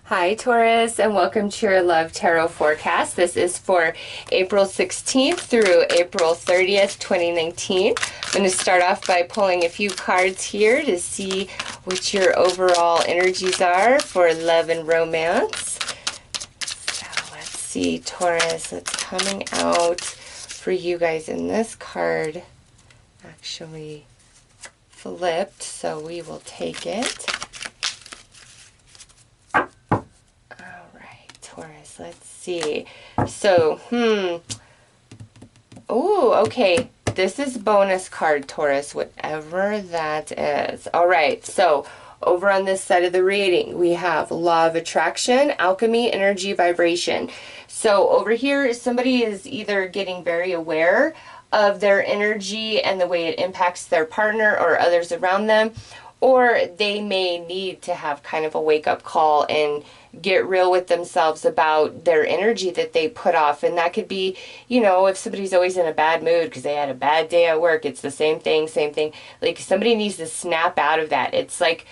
Hi Taurus, and welcome to your Love Tarot forecast. This is for April 16th through April 30th, 2019. I'm going to start off by pulling a few cards here to see what your overall energies are for love and romance. So let's see, Taurus, what's coming out for you guys in this card. Actually flipped, so we will take it. Taurus, let's see. So, oh, okay. This is bonus card, Taurus, whatever that is. All right, so over on this side of the reading, we have Law of Attraction, Alchemy, Energy, Vibration. So over here, somebody is either getting very aware of their energy and the way it impacts their partner or others around them, or they may need to have kind of a wake-up call and get real with themselves about their energy that they put off. And that could be, you know, if somebody's always in a bad mood because they had a bad day at work, it's the same thing. Like somebody needs to snap out of that. It's like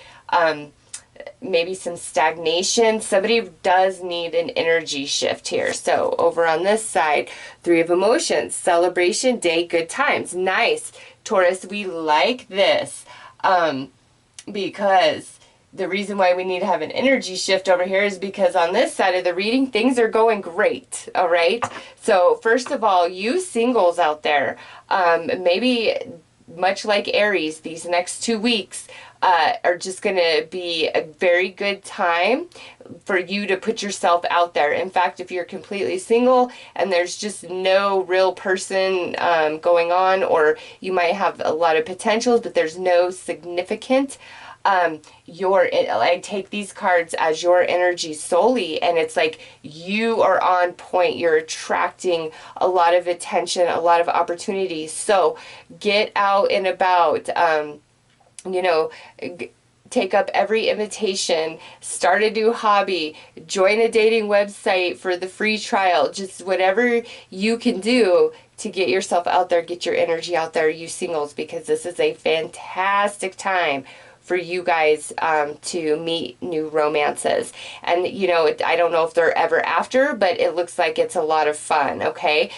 maybe some stagnation. Somebody does need an energy shift here. So over on this side, Three of Emotions, celebration day, good times. Nice. Taurus, we like this. Because the reason why we need to have an energy shift over here is because on this side of the reading, things are going great, all right? So first of all, you singles out there, maybe much like Aries, these next 2 weeks are just going to be a very good time for you to put yourself out there. In fact, if you're completely single and there's just no real person going on, or you might have a lot of potentials, but there's no significant, I take these cards as your energy solely, and it's like you are on point. You're attracting a lot of attention, a lot of opportunities. So get out and about, take up every invitation, start a new hobby, join a dating website for the free trial, just whatever you can do to get yourself out there, get your energy out there, you singles, because this is a fantastic time for you guys to meet new romances. And, I don't know if they're ever after, but it looks like it's a lot of fun, okay?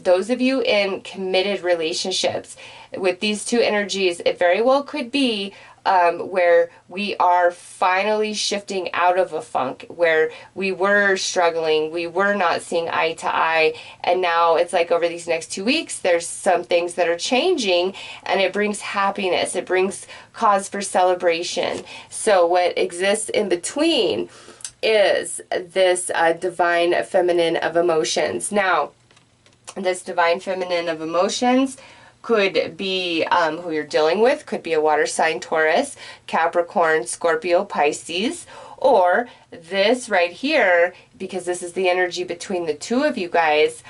Those of you in committed relationships, with these two energies, it very well could be where we are finally shifting out of a funk, where we were struggling, we were not seeing eye to eye, and now it's like over these next 2 weeks, there's some things that are changing, and it brings happiness, it brings cause for celebration. So what exists in between is this divine feminine of emotions. Now, this divine feminine of emotions could be who you're dealing with, could be a water sign, Taurus, Capricorn, Scorpio, Pisces, or this right here, because this is the energy between the two of you guys,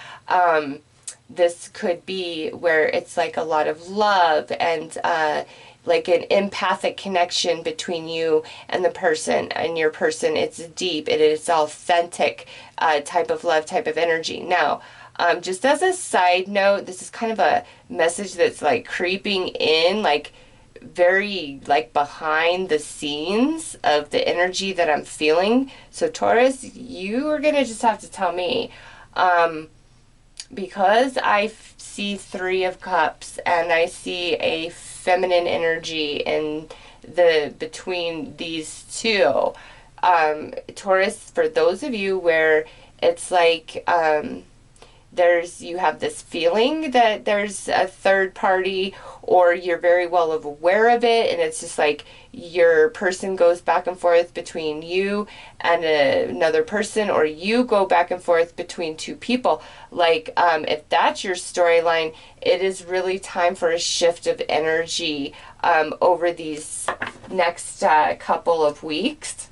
this could be where it's like a lot of love and like an empathic connection between you and the person and your person. It's deep, it is authentic type of love, type of energy. Now, just as a side note, this is kind of a message that's like creeping in, like very like behind the scenes of the energy that I'm feeling. So Taurus, you are going to just have to tell me, because I see Three of Cups and I see a feminine energy in between these two. Taurus, for those of you where it's like, you have this feeling that there's a third party, or you're very well aware of it, and it's just like your person goes back and forth between you and another person, or you go back and forth between two people. Like, if that's your storyline, it is really time for a shift of energy over these next couple of weeks.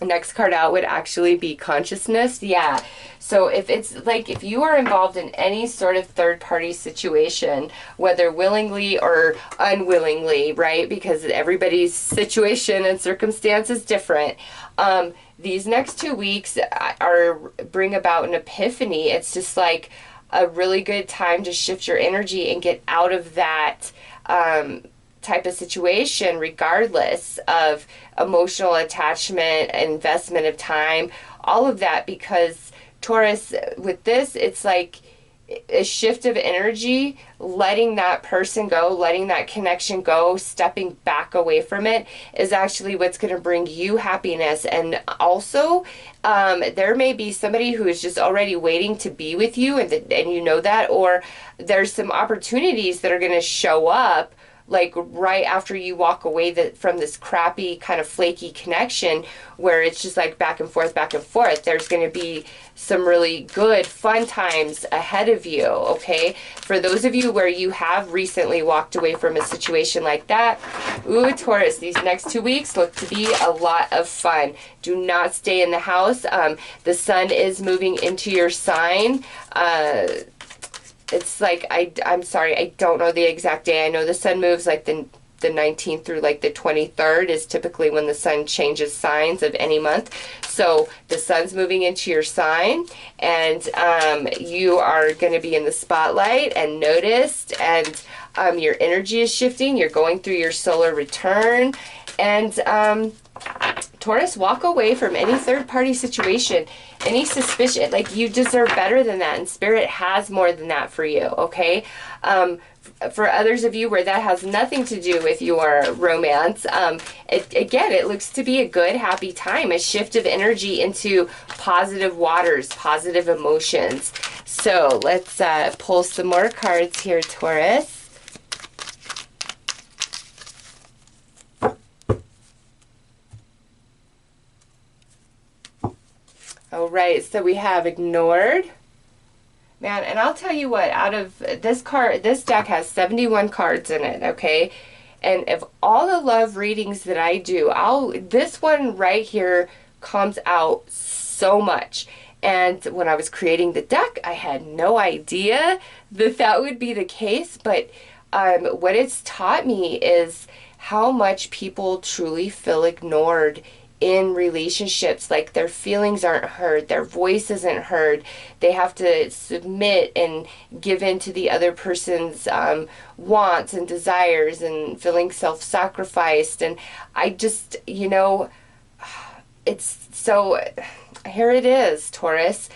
Next card out would actually be consciousness. Yeah. So if it's like, if you are involved in any sort of third-party situation, whether willingly or unwillingly, right? Because everybody's situation and circumstance is different. These next 2 weeks bring about an epiphany. It's just like a really good time to shift your energy and get out of that type of situation, regardless of emotional attachment, investment of time, all of that, because Taurus, with this, it's like a shift of energy, letting that person go, letting that connection go, stepping back away from it is actually what's going to bring you happiness. And also, there may be somebody who is just already waiting to be with you, and you know that, or there's some opportunities that are going to show up like right after you walk away from this crappy kind of flaky connection where it's just like back and forth, there's going to be some really good fun times ahead of you. Okay, for those of you where you have recently walked away from a situation like that, ooh, Taurus, these next 2 weeks look to be a lot of fun. Do not stay in the house. The sun is moving into your sign. It's like, I'm sorry, I don't know the exact day. I know the sun moves like the 19th through like the 23rd is typically when the sun changes signs of any month. So the sun's moving into your sign, and you are going to be in the spotlight and noticed, and your energy is shifting. You're going through your solar return, and Taurus, walk away from any third-party situation, any suspicion. Like, you deserve better than that, and Spirit has more than that for you, okay? For others of you where that has nothing to do with your romance, again, it looks to be a good, happy time, a shift of energy into positive waters, positive emotions. So let's pull some more cards here, Taurus. All right, so we have ignored. Man, and I'll tell you what, out of this deck has 71 cards in it, okay? And of all the love readings that I do, this one right here comes out so much. And when I was creating the deck, I had no idea that would be the case, but what it's taught me is how much people truly feel ignored in relationships. Like, their feelings aren't heard, their voice isn't heard, they have to submit and give in to the other person's wants and desires, and feeling self-sacrificed. And I just, it's so, here it is, Taurus,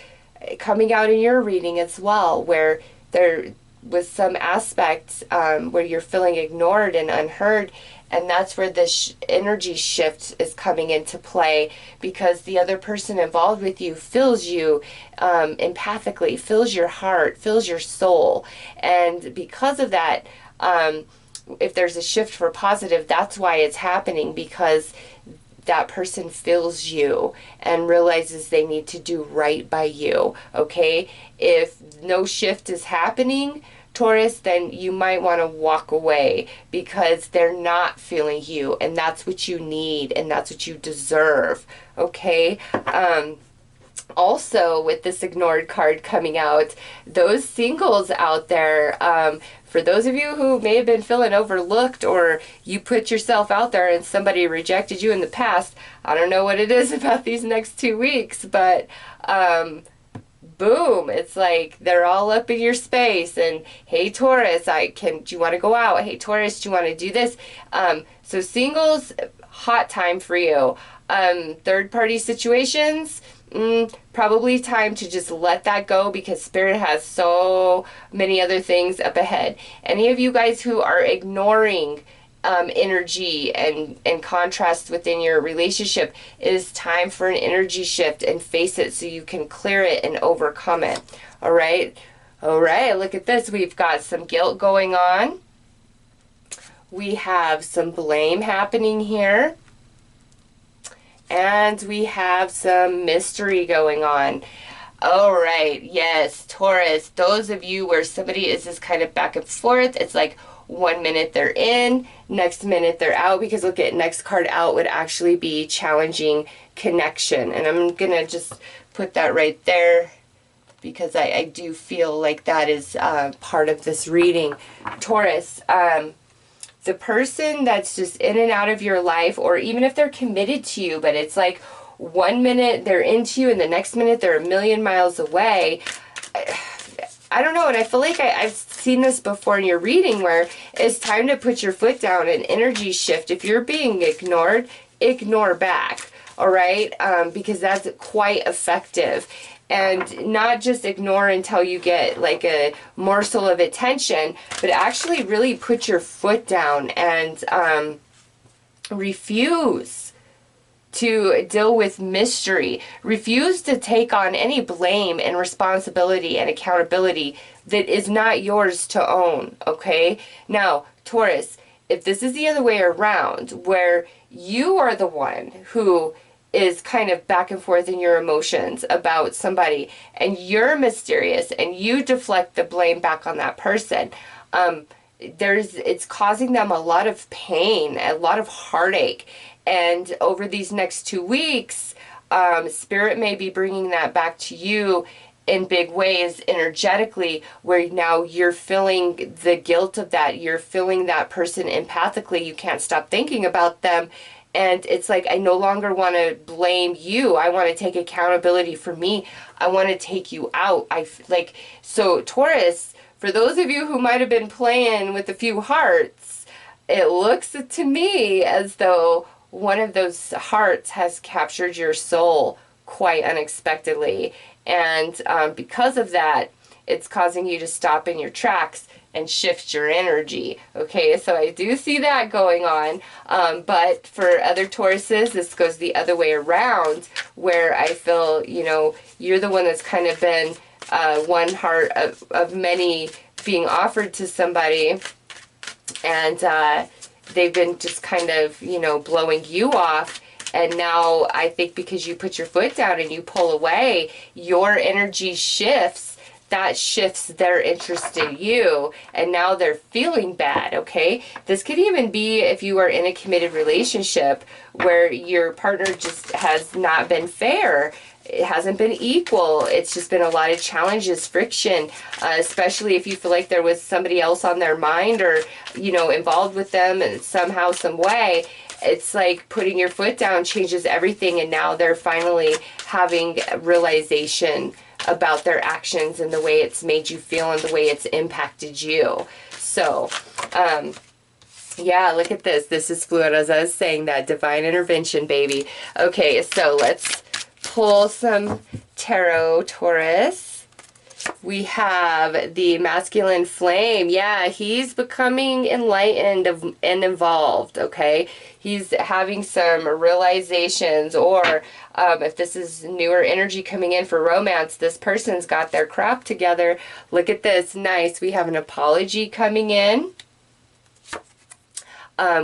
coming out in your reading as well, where there was some aspects where you're feeling ignored and unheard. And that's where this energy shift is coming into play, because the other person involved with you feels you empathically, feels your heart, feels your soul. And because of that, if there's a shift for positive, that's why it's happening, because that person feels you and realizes they need to do right by you, okay? If no shift is happening, Taurus, then you might want to walk away, because they're not feeling you, and that's what you need, and that's what you deserve, okay? Also, with this ignored card coming out, those singles out there, for those of you who may have been feeling overlooked, or you put yourself out there and somebody rejected you in the past, I don't know what it is about these next 2 weeks, but boom, it's like they're all up in your space, and hey Taurus, do you want to go out? Hey Taurus, do you want to do this? So singles, hot time for you. Third party situations, probably time to just let that go, because Spirit has so many other things up ahead. Any of you guys who are ignoring energy and contrast within your relationship, it is time for an energy shift, and face it so you can clear it and overcome it. All right, look at this. We've got some guilt going on. We have some blame happening here, and we have some mystery going on. All right, yes, Taurus, those of you where somebody is just kind of back and forth, it's like 1 minute they're in, next minute they're out, because look at next card out would actually be challenging connection. And I'm gonna just put that right there, because I do feel like that is part of this reading. Taurus, the person that's just in and out of your life, or even if they're committed to you, but it's like 1 minute they're into you and the next minute they're a million miles away. I don't know, and I feel like I've seen this before in your reading where it's time to put your foot down and energy shift. If you're being ignored, ignore back, all right? Because that's quite effective. And not just ignore until you get like a morsel of attention, but actually really put your foot down and refuse to deal with mystery. Refuse to take on any blame and responsibility and accountability that is not yours to own, okay? Now, Taurus, if this is the other way around, where you are the one who is kind of back and forth in your emotions about somebody, and you're mysterious, and you deflect the blame back on that person, it's causing them a lot of pain, a lot of heartache. And over these next 2 weeks, Spirit may be bringing that back to you in big ways energetically, where now you're feeling the guilt of that. You're feeling that person empathically. You can't stop thinking about them. And it's like, I no longer want to blame you. I want to take accountability for me. I want to take you out. So Taurus, for those of you who might have been playing with a few hearts, it looks to me as though one of those hearts has captured your soul quite unexpectedly. And because of that, it's causing you to stop in your tracks and shift your energy. Okay, so I do see that going on. But for other Tauruses, this goes the other way around, where I feel, you're the one that's kind of been one heart of many being offered to somebody, and they've been just kind of, blowing you off. And now I think because you put your foot down and you pull away, your energy shifts. That shifts their interest in you, and now they're feeling bad, okay? This could even be if you are in a committed relationship where your partner just has not been fair. It hasn't been equal. It's just been a lot of challenges, friction, especially if you feel like there was somebody else on their mind or, involved with them in somehow, some way. It's like putting your foot down changes everything, and now they're finally having realization about their actions and the way it's made you feel and the way it's impacted you. So, yeah, look at this. This is fluid, as I was saying, that divine intervention, baby. Okay, so let's pull some tarot, Taurus. We have the masculine flame. Yeah, he's becoming enlightened and involved, okay? He's having some realizations, or if this is newer energy coming in for romance, this person's got their crap together. Look at this. Nice. We have an apology coming in.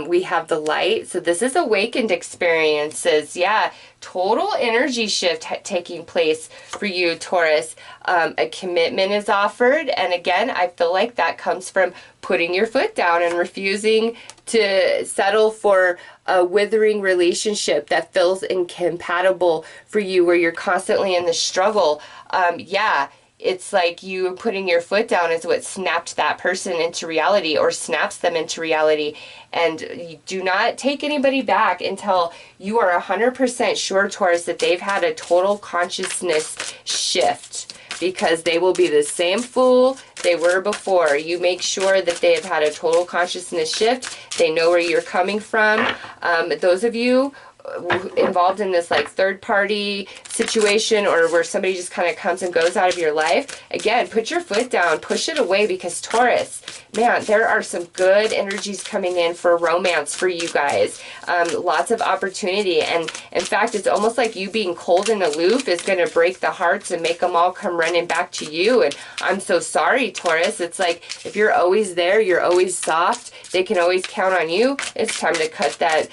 We have the light. So this is awakened experiences. Yeah, total energy shift taking place for you, Taurus. A commitment is offered. And again, I feel like that comes from putting your foot down and refusing to settle for a withering relationship that feels incompatible for you, where you're constantly in the struggle. Yeah. It's like you putting your foot down is what snapped that person into reality, or snaps them into reality. And you do not take anybody back until you are 100% sure, Taurus, that they've had a total consciousness shift, because they will be the same fool they were before. You make sure that they have had a total consciousness shift. They know where you're coming from. Those of you involved in this like third party situation, or where somebody just kind of comes and goes out of your life, again, put your foot down, push it away, because Taurus, man, there are some good energies coming in for romance for you guys. Lots of opportunity, and in fact, it's almost like you being cold and aloof is going to break the hearts and make them all come running back to you. And I'm so sorry, Taurus. It's like, if you're always there, you're always soft, they can always count on you. It's time to cut that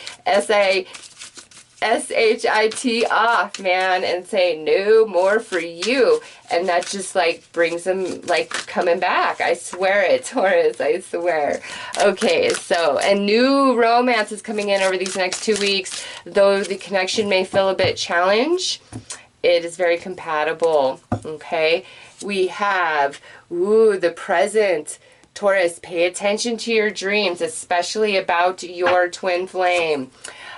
SHIT off, man, and say no more for you. And that just like brings them like coming back. I swear it, Taurus, I swear. Okay, so a new romance is coming in over these next 2 weeks. Though the connection may feel a bit challenged, it is very compatible. Okay, we have the present. Taurus, pay attention to your dreams, especially about your twin flame.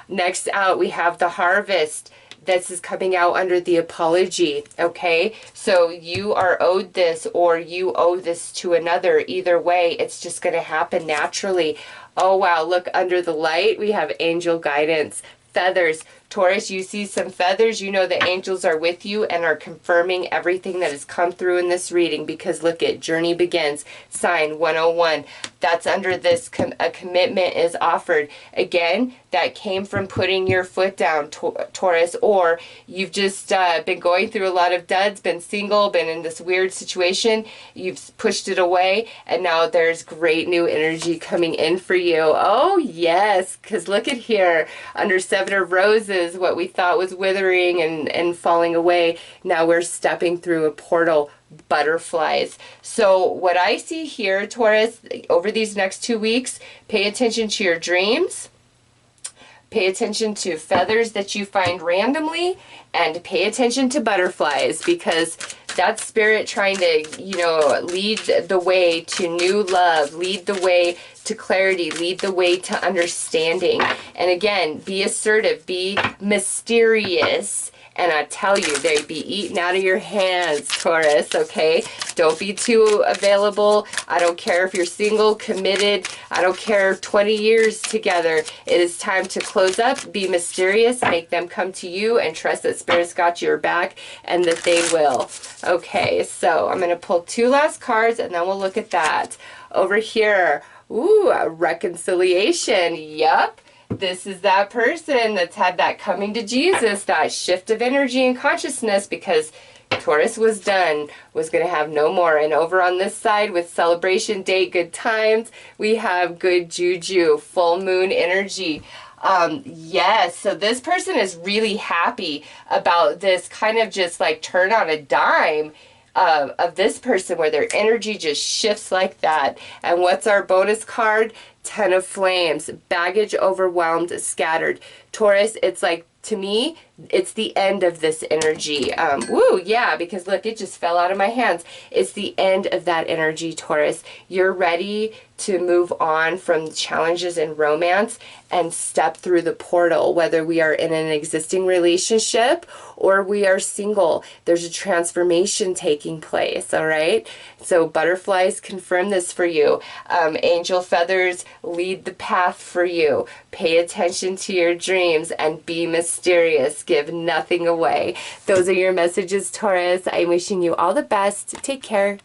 Next out, we have the harvest. This is coming out under the apology, okay? So you are owed this, or you owe this to another. Either way, it's just going to happen naturally. Oh, wow. Look, under the light, we have angel guidance. Feathers. Taurus, you see some feathers, you know the angels are with you and are confirming everything that has come through in this reading, because look at journey begins, sign 101. That's under this, a commitment is offered. Again, that came from putting your foot down, Taurus, or you've just been going through a lot of duds, been single, been in this weird situation, you've pushed it away, and now there's great new energy coming in for you. Oh, yes, because look at here, under Seven of Roses, what we thought was withering and falling away, now we're stepping through a portal, butterflies. So what I see here, Taurus, over these next 2 weeks, pay attention to your dreams, pay attention to feathers that you find randomly, and pay attention to butterflies, because that's spirit trying to, you know, lead the way to new love, lead the way to clarity, lead the way to understanding. And again, be assertive, be mysterious, and I tell you, they'd be eaten out of your hands, Taurus, okay? Don't be too available. I don't care if you're single, committed. I don't care, 20 years together. It is time to close up, be mysterious, make them come to you, and trust that Spirit's got your back and that they will. Okay, so I'm going to pull 2 last cards, and then we'll look at that. Over here, ooh, a reconciliation. Yup. This is that person that's had that coming to Jesus, that shift of energy and consciousness, because Taurus was done, was going to have no more. And over on this side with celebration date, good times, we have good juju, full moon energy. Yes, so this person is really happy about this kind of just like turn on a dime of this person, where their energy just shifts like that. And what's our bonus card? 10 of Flames, baggage overwhelmed, scattered. Taurus, it's like, to me, it's the end of this energy. Woo, yeah, because look, it just fell out of my hands. It's the end of that energy, Taurus. You're ready to move on from challenges in romance and step through the portal, whether we are in an existing relationship or we are single. There's a transformation taking place, all right? So butterflies confirm this for you. Angel feathers lead the path for you. Pay attention to your dreams and be mysterious. Give nothing away. Those are your messages, Taurus. I'm wishing you all the best. Take care.